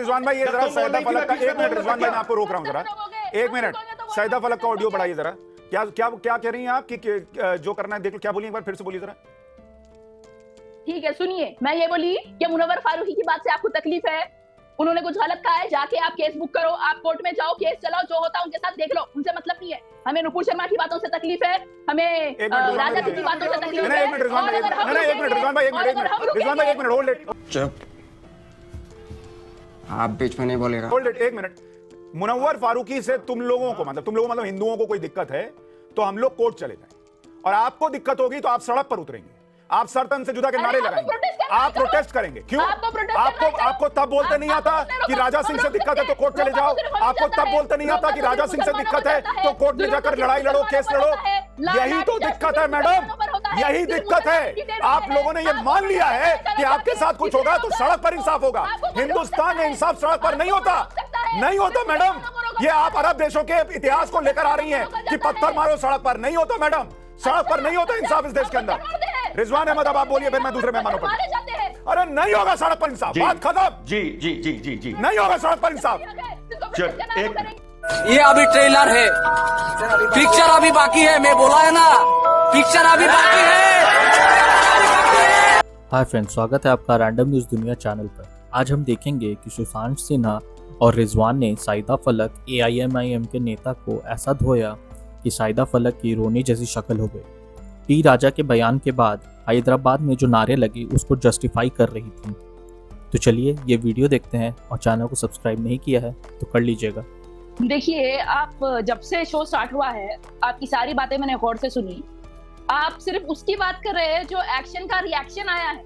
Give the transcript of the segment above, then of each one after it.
रिजवान भाई, ये जरा सैयदा फलक का 1 मिनट, रिजवान भाई मैं आपको रोक रहा हूं जरा 1 मिनट। सैयदा फलक का ऑडियो बढ़ाइए जरा। क्या क्या क्या कह रही हैं आप कि जो करना है देख लो, क्या बोलिए एक बार फिर से बोलिए जरा। ठीक है सुनिए, मैं ये बोली कि मुनव्वर फारूकी की बात से आपको तकलीफ है, उन्होंने कुछ गलत कहा है, जाके आप केस बुक करो, आप कोर्ट में जाओ, केस चलाओ, जो होता है उनके साथ देख लो, उनसे मतलब नहीं है। हमें नुपुर शर्मा की बातों से तकलीफ है, हमें राजा सिंह की बातों से तकलीफ है। 1 मिनट रिजवान भाई, 1 मिनट रिजवान भाई, 1 मिनट रिजवान भाई, 1 मिनट होल्ड इट। चुप, आप बीच में नहीं बोलेगा। Hold it 1 minute. Munawar Faruqui से तुम लोगों को मतलब हिंदुओं को कोई दिक्कत है तो हम लोग कोर्ट चले जाएं, और आपको दिक्कत होगी तो आप सड़क पर उतरेंगे, आप सर तन से जुदा के नारे लगाएंगे, आप प्रोटेस्ट करेंगे। क्यों? आपको तब बोलते नहीं आता कि राजा सिंह से दिक्कत है तो कोर्ट चले जाओ, आपको तब बोलते नहीं आता कि राजा सिंह से दिक्कत है तो कोर्ट में जाकर लड़ाई लड़ो, केस लड़ो। यही तो दिक्कत है मैडम, यही दिक्कत है। आप लोगों ने ये मान लिया है कि आपके साथ कुछ होगा तो सड़क पर इंसाफ होगा। हिंदुस्तान में इंसाफ सड़क पर नहीं होता, नहीं होता मैडम। ये आप अरब देशों के इतिहास को लेकर आ रही हैं कि पत्थर मारो सड़क पर, नहीं होता मैडम, सड़क पर नहीं होता इंसाफ इस देश के अंदर। रिजवान अहमद अब आप बोलिए, फिर मैं दूसरे मेहमानों पर। अरे नहीं होगा सड़क पर इंसाफ, बात खत्म। जी जी जी जी जी नहीं होगा सड़क पर इंसाफ। ये अभी ट्रेलर है, पिक्चर अभी बाकी है, मैं बोला है ना, पिक्चर अभी बाकी है। हाय फ्रेंड्स, स्वागत है आपका रैंडम न्यूज़ दुनिया चैनल पर। आज हम देखेंगे कि सुशांत सिन्हा और रिजवान ने सईदा फलक AIMIM के नेता को ऐसा धोया कि सईदा फलक की रोने जैसी शक्ल हो गई। टी राजा के बयान के बाद हैदराबाद में जो नारे लगे उसको जस्टिफाई कर रही थी। तो चलिए ये वीडियो देखते हैं, और चैनल को सब्सक्राइब नहीं किया है तो कर लीजिएगा। देखिए, आप जब से शो स्टार्ट हुआ है आपकी सारी बातें मैंने गौर से सुनी। आप सिर्फ उसकी बात कर रहे हैं जो एक्शन का रिएक्शन आया है,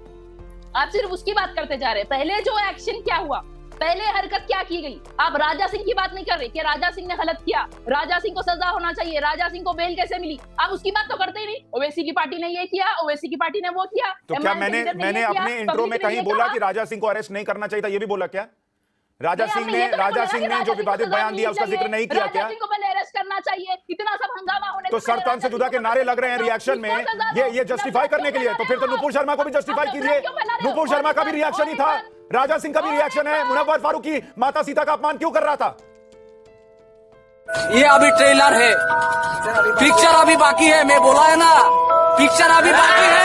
आप सिर्फ उसकी बात करते जा रहे हैं। पहले जो एक्शन क्या हुआ, पहले हरकत क्या की गई, आप राजा सिंह की बात नहीं कर रहे कि राजा सिंह ने गलत किया, राजा सिंह को सजा होना चाहिए, राजा सिंह को बेल कैसे मिली, आप उसकी बात तो करते ही नहीं। ओवैसी की पार्टी ने ये किया, ओवैसी की पार्टी ने वो किया। तो क्या मैंने अपने इंट्रो में कहीं बोला कि राजा सिंह को अरेस्ट नहीं करना चाहिए था? ये भी बोला क्या? राजा सिंह ने जो विवादित बयान दिया उसका जिक्र नहीं किया क्या? राजा सिंह को पहले अरेस्ट करना चाहिए, इतना सब हंगामा होने तो सरतान से जुदा के नारे लग रहे हैं रिएक्शन में, ये जस्टिफाई करने के लिए। तो फिर तो नुपुर शर्मा को भी जस्टिफाई कीजिए। नुपुर शर्मा का भी रिएक्शन ही था, राजा सिंह का भी रिएक्शन है। मुनव्वर फारूकी माता सीता का अपमान क्यों कर रहा था? ये अभी ट्रेलर है, पिक्चर अभी बाकी है, मैं बोला है ना, पिक्चर अभी बाकी है।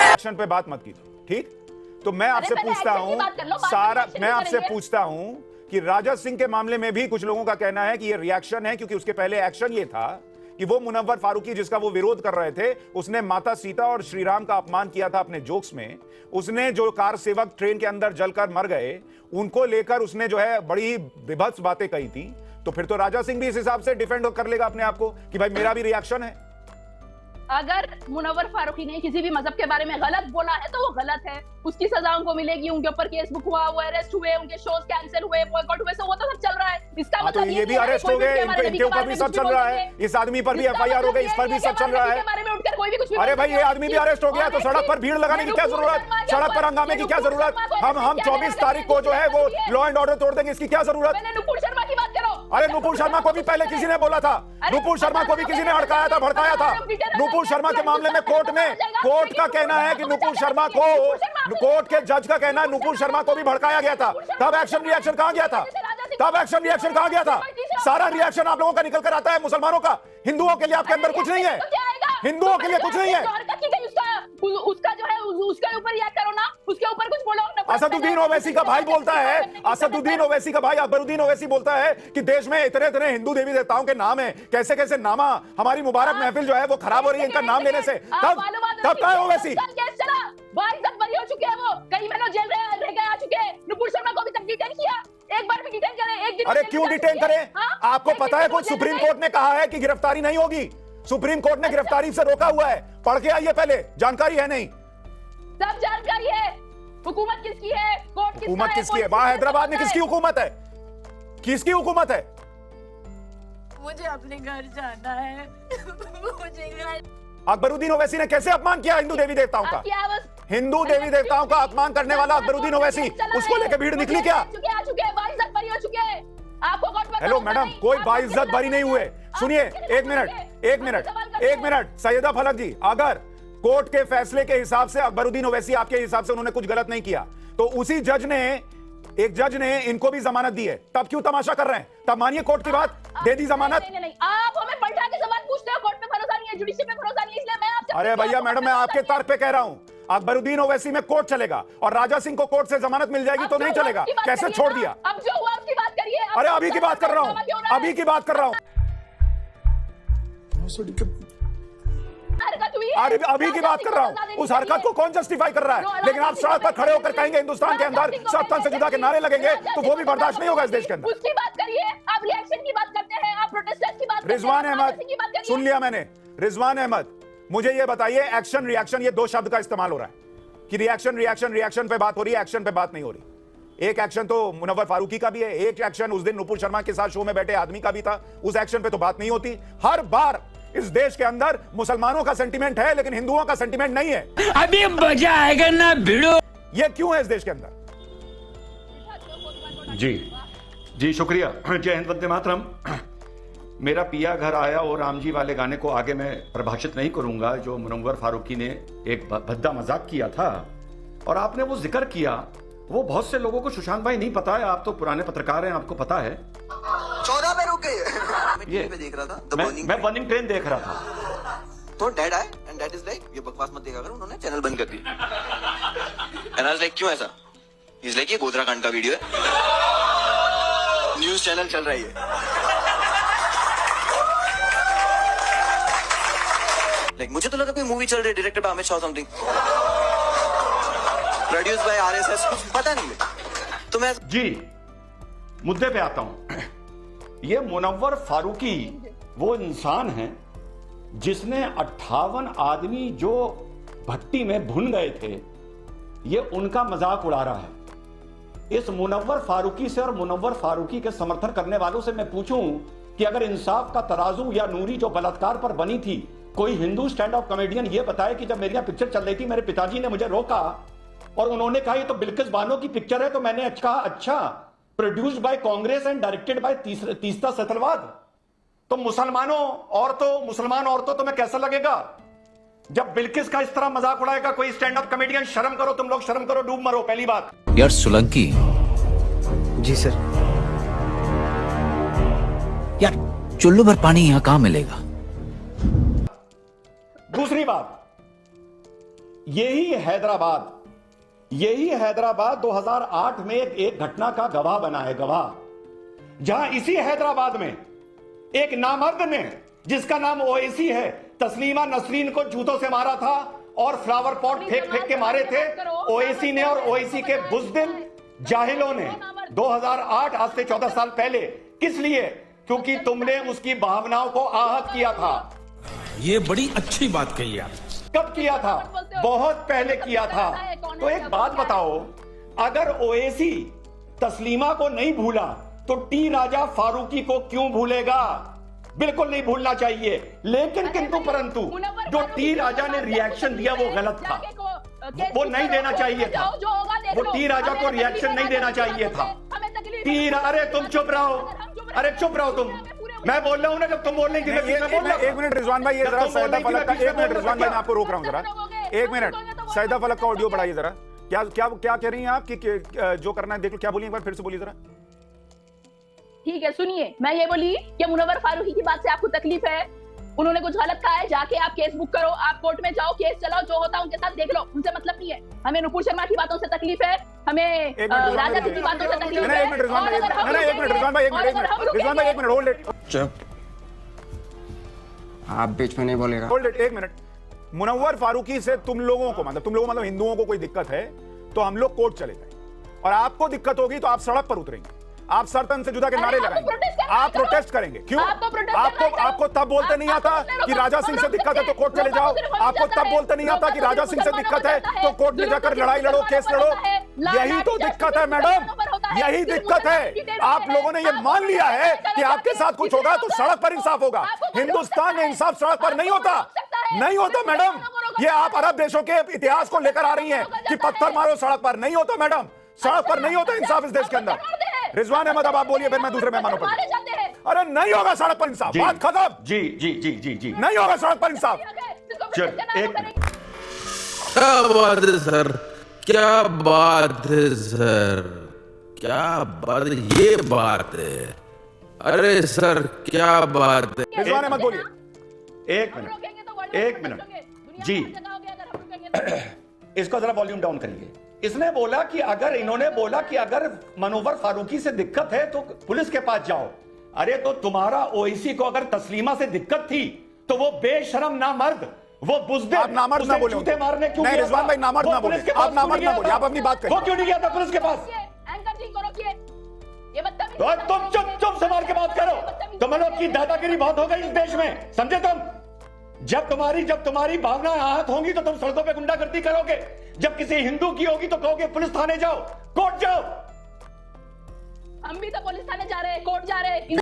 रिएक्शन पे बात मत कीजिए, ठीक? तो मैं आपसे पूछता हूं कि राजा सिंह के मामले में भी कुछ लोगों का कहना है कि ये रिएक्शन है, क्योंकि उसके पहले एक्शन ये था कि वो मुनव्वर फारूकी जिसका वो विरोध कर रहे थे, उसने माता सीता और श्री राम का अपमान किया था अपने जोक्स में। उसने जो कार सेवक ट्रेन के अंदर जलकर मर गए उनको लेकर उसने जो है बड़ी विभत्स बातें कही थी। तो फिर तो राजा सिंह भी इस हिसाब से डिफेंड कर लेगा अपने आप को कि भाई मेरा भी रिएक्शन है। अगर मुनव्वर फारूकी ने किसी भी मजहब के बारे में गलत बोला है तो वो गलत है, उसकी सजा उनको मिलेगी। उनके ऊपर केस बुक हुआ, वो अरेस्ट हुए, उनके शोज कैंसिल हुए, बॉयकॉट हुए, वो तो सब चल रहा है। इसका मतलब ये भी अरेस्ट हो गए, इनके ऊपर भी सब चल रहा है। इस आदमी पर भी FIR हो गई, इस पर भी सब चल रहा है। अरे भाई ये आदमी भी अरेस्ट हो गया तो सड़क पर भीड़ लगाने की क्या जरूरत, सड़क पर हंगामे की क्या जरूरत? हम 24 तारीख को जो है वो लॉ एंड ऑर्डर तोड़ देंगे, इसकी क्या जरूरत? नुपुर शर्मा की बात करो। अरे नुपुर शर्मा को भी पहले किसी ने बोला था, नुपुर शर्मा को भी किसी ने हड़काया था, भड़काया था। नुपुर शर्मा के मामले में कोर्ट का कहना है कि नुपुर शर्मा को, कोर्ट के जज का कहना है नुपुर शर्मा को भी भड़काया गया था। तब एक्शन रिएक्शन कहां गया था? सारा रिएक्शन आप लोगों का निकल कर आता है मुसलमानों का। हिंदुओं के लिए आपके अंदर कुछ नहीं है, हिंदुओं के लिए कुछ नहीं है। उसका जो है उसके ऊपर रिएक्ट करो ना, उसके ऊपर कुछ बोलो। असदुद्दीन ओवैसी का भाई बोलता है, असदुद्दीन ओवैसी का भाई अकबरुद्दीन ओवैसी बोलता है कि देश में इतने हिंदू देवी देवताओं के नाम है, कैसे कैसे नामा, हमारी मुबारक महफिल जो है वो खराब हो रही है इनका नाम लेने से। तब कहा है ओवैसी? हो चुके हैं वो, कई महीनों जेल रह गए आ चुके हैं। नुपुर शर्मा को भी तक डिटेन किया, एक बार भी डिटेन करें, एक दिन। अरे क्यों डिटेन करें? आपको पता है कुछ सुप्रीम कोर्ट ने कहा है कि गिरफ्तारी नहीं होगी, सुप्रीम कोर्ट ने गिरफ्तारी से रोका हुआ है। पढ़ के आइए पहले, जानकारी है नहीं? सब जानकारी है। हुकूमत किसकी है, कोर्ट किसका है? हुकूमत किसकी है? वहां हैदराबाद में किसकी हुकूमत है? किसकी हुकूमत है? मुझे अपने घर जाना है। मुझे घर। अकबरुद्दीन ओवैसी ने कैसे अपमान किया हिंदू देवी देवताओं का? हिंदू देवी देवताओं का अपमान करने वाला अकबरुद्दीन ओवैसी, उसको लेकर भीड़ निकली क्या? हेलो मैडम, कोई बाइज्जत बरी नहीं हुए। सुनिए एक मिनट सैयदा फलक जी, अगर कोर्ट के फैसले के हिसाब से अकबरुद्दीन ओवैसी आपके हिसाब से उन्होंने कुछ गलत नहीं किया तो उसी जज ने एक जज ने इनको भी जमानत दी है, तब क्यों तमाशा कर रहे हैं? तब मानिए कोर्ट की बात, दे दी जमानत। नहीं, आप हमें पलटा के सवाल पूछते हो, कोर्ट पे भरोसा नहीं है, जुडिशरी पे भरोसा नहीं है, इसलिए मैं आपसे अरे भैया मैडम, मैं आपके तर्क पे कह रहा हूं, अकबरुद्दीन ओवैसी में कोर्ट चलेगा और राजा सिंह को कोर्ट से जमानत मिल जाएगी तो नहीं चलेगा। कैसे छोड़ दिया? अब जो हुआ उसकी बात करिए। अरे अभी की बात कर रहा हूं, अभी की बात कर रहा हूं, अभी की बात कर रहा हूं। उस हरकत को कौन जस्टिफाई कर रहा है? लेकिन आप सड़क पर खड़े होकर कहेंगे हिंदुस्तान के अंदर सत्ता से जुदा के नारे लगेंगे तो वो भी बर्दाश्त नहीं होगा इस देश के अंदर। उसकी बात करिए, आप रिएक्शन की बात करते हैं, आप प्रोटेस्टर्स की बात करते हैं। रिजवान अहमद, सुन लिया मैंने। रिजवान अहमद, मुझे ये बताइए, एक्शन रिएक्शन ये दो शब्द का इस्तेमाल हो रहा है कि रिएक्शन रिएक्शन रिएक्शन पे बात हो रही है, एक्शन पे बात नहीं हो रही। एक एक्शन तो मुनव्वर फारूकी का भी है, एक एक्शन उस दिन नुपुर शर्मा के साथ शो में बैठे आदमी का भी था, उस एक्शन पे तो बात नहीं होती। हर बार इस देश के अंदर मुसलमानों का सेंटिमेंट है लेकिन हिंदुओं का सेंटिमेंट नहीं है। अभी मजा आएगा ना भिड़ो। ये क्यों है इस देश के अंदर? जी शुक्रिया। जय हिंद, वंदे मातरम। मेरा पिया घर आया और राम जी वाले गाने को आगे मैं प्रभाषित नहीं करूंगा, जो मुनव्वर फारूकी ने एक भद्दा मजाक किया था और आपने वो जिक्र किया। वो बहुत से लोगों को सुशांत भाई नहीं पता है, आप तो पुराने पत्रकार हैं, आपको पता है। 14 पे रुक गए। ये देख रहा था, मैं बर्निंग ट्रेन देख रहा था तो डैड आए एंड डैड इज लाइक, ये बकवास मत देखा कर, उन्होंने चैनल बंद कर दिया। एंड आई वाज लाइक, क्यों ऐसा? इज लाइक, ये गोधरा कांड का वीडियो है, न्यूज चैनल चल रही है। लाइक मुझे तो लगा कोई मूवी चल रही है, directed by Amit Shah something, produced by RSS, कुछ पता नहीं तो मैं जी मुद्दे पे आता हूं। ये मुनव्वर फारूकी वो इंसान है जिसने 58 आदमी जो भट्टी में भुन गए थे, ये उनका मजाक उड़ा रहा है। इस मुनव्वर फारूकी से और मुनव्वर फारूकी के समर्थन करने वालों से मैं पूछूं कि अगर इंसाफ का तराजू या नूरी जो बलात्कार पर बनी थी, कोई हिंदू स्टैंड अप कॉमेडियन ये बताए कि जब मेरी यहाँ पिक्चर चल रही थी, मेरे पिताजी ने मुझे रोका और उन्होंने कहा ये तो बिल्किस बानो की पिक्चर है, तो मैंने कहा अच्छा, produced by Congress and directed by Teesta Setalvad, तो मुसलमान औरतों तुम्हें कैसा लगेगा जब बिल्किस का इस तरह मजाक उड़ाएगा कोई स्टैंड अप कॉमेडियन? शर्म करो तुम लोग, शर्म करो, डूब मरो। पहली बात। यार सोलंकी जी सर, यार चुल्लू भर पानी यहाँ कहाँ मिलेगा? दूसरी बात, यही हैदराबाद 2008 में एक घटना का गवाह बना है, गवाह, जहां इसी हैदराबाद में एक नामर्द ने, जिसका नाम ओवैसी है, तस्लीमा नसरीन को जूतों से मारा था और फ्लावर पॉट फेंक के मारे थे ओवैसी ने और ओवैसी के बुज़दिल जाहिलों ने 2008, आज से 14 साल पहले। किस लिए? क्योंकि तुमने उसकी भावनाओं को आहत किया था। ये बड़ी अच्छी बात कही आप। कब किया था? बहुत पहले किया था। तो एक बात बताओ, अगर ओवैसी तस्लीमा को नहीं भूला तो टी राजा फारूकी को क्यों भूलेगा? बिल्कुल नहीं भूलना चाहिए। लेकिन किंतु परंतु जो टी राजा ने रिएक्शन दिया वो गलत था, वो नहीं देना चाहिए था। वो टी राजा को रिएक्शन नहीं देना चाहिए था। अरे तुम चुप रहो, अरे चुप रहो तुम। मैं बोल रहा हूं ना, जब तुम बोल रही थी एक मिनट रिजवान भाई, ये जरा सैदा फलक का, एक मिनट रिजवान भाई, मैं आपको रोक रहा हूं जरा, एक मिनट। सैदा फलक का ऑडियो बढ़ाइए जरा। क्या क्या क्या कह रही हैं आप कि जो करना है देख लो, क्या बोलिए एक बार फिर से बोलिए जरा। ठीक है, सुनिए, मैं ये बोली कि मुनव्वर फारूकी की बात से आपको तकलीफ है, उन्होंने कुछ गलत कहा है, जाके आप केस बुक करो, आप कोर्ट में जाओ, केस चलाओ, जो होता है उनके साथ देख लो, उनसे मतलब नहीं है। हमें नुपुर शर्मा की बातों से तकलीफ है, हमें राजा सिंह की बातों से तकलीफ है। एक मिनट रिजवान भाई, एक मिनट होल्ड इट। चुप, आप बीच में नहीं बोलेगा। होल्ड इट, एक मिनट। मुनव्वर फारूकी से तुम लोगों को मतलब हिंदुओं को कोई दिक्कत है तो हम लोग कोर्ट चले गए, और आपको दिक्कत होगी तो आप सड़क पर उतरेंगे, आप सरतन से जुदा के नारे लगाएंगे, आप प्रोटेस्ट करेंगे। क्यों? आपको तब बोलते नहीं आता कि राजा सिंह से दिक्कत है तो कोर्ट चले जाओ? आपको तब बोलते नहीं आता कि राजा सिंह से दिक्कत है तो कोर्ट में जाकर लड़ाई लड़ो, केस लड़ो? यही तो दिक्कत है मैडम, यही दिक्कत है। आप लोगों ने ये मान लिया है कि आपके साथ कुछ होगा तो सड़क पर इंसाफ होगा। हिंदुस्तान में इंसाफ सड़क पर नहीं होता, नहीं होता मैडम। ये आप अरब देशों के इतिहास को लेकर आ रही हैं कि पत्थर मारो सड़क पर, नहीं होता मैडम, सड़क पर नहीं होता इंसाफ इस देश के अंदर। रिजवान अहमद, अब आप बोलिए, फिर मैं दूसरे मेहमानों पर। अरे नहीं होगा सड़क पर इंसाफ, बात खत्म। जी जी जी जी जी, नहीं होगा सड़क पर इंसाफ। क्या बात है सर, क्या बात है सर, क्या बात, ये बात है। अरे सर क्या बात है। रिजवान अहमद बोलिए। एक मिनट, एक मिनट जी, इसको जरा वॉल्यूम डाउन करिए। इसने बोला कि अगर इन्होंने बोला कि अगर मनोवर फारूकी से दिक्कत है तो पुलिस के पास जाओ। अरे तो तुम्हारा ओवैसी को अगर तस्लीमा से दिक्कत थी तो वो बेशरम ना मर्द, वो बुज़दिल, आप नामर्द ना बोले जूते मारने क्यों नहीं गया रिजवान था? भाई, नामर्द वो ना बोले, पुलिस के पास आप नामर्द क्यों ना नहीं बोले, गया आप था? अपनी बात करिए। वो क्यों नहीं गया था पुलिस के पास? एंकर जी को रोकिए। ये बदतमीजी तो तुम चुप संभाल के बात करो। तुम लोग की दादागिरी बहुत हो गई इस देश में, समझे तुम? जब तुम्हारी भावनाएं आहत होंगी तो तुम सड़कों पे गुंडागर्दी करोगे। जब किसी हिंदू की होगी तो कहोगे पुलिस थाने जाओ, कोर्ट जाओ। हम भी तो पुलिस थाने जा रहे हैं, कोर्ट जा रहे हैं।